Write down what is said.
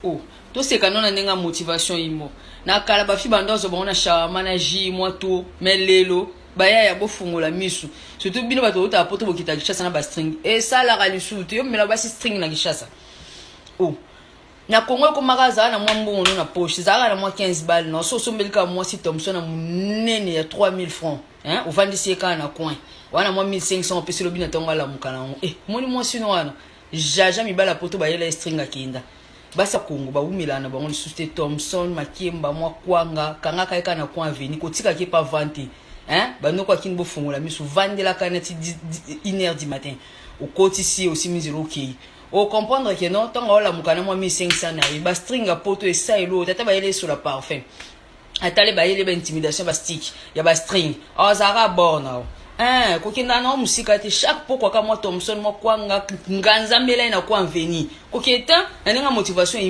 Oh, to se kanon na nenga motivation imo. Na kala ba fi bandozo ba ona shawama na ji moto melelo baya ya bofungola misu. Surtout bino bato uta poto bokita gishasa na ba string. E sala ga lisutu yo mela ba si string na gishasa. Oh. Na Congo ko magaza na mwambongo na poche zaka na mwa 15 balles na so mbelika mwa si Thompson na munene ya 3000 francs. Hein, uvandisi ka na coin. Wana mwa 1500 pesi lobina tonga la mukana. Moni mwa sino wana. Jaja mi bala poto ba yela string akinda. Basa Congo ba umilana ba ngoni susté Thompson makimba mwa kwanga kanga kaika na kwa veni kotika ki pa vente hein ba no kwa kinbo fungola misu vandela kanati 1h du matin au kotisi aussi mizero ki o comprendre que non tant ola mukana mwa 1500 na ba string a poto esa elo tata ba yele sur la parfum atale ba yele ba intimidation ba stick ya ba string ozara borna kokenda na musika te chaque poko kama Thompson mo kwanga nganza mbela na kwa veni koketa na nga motivation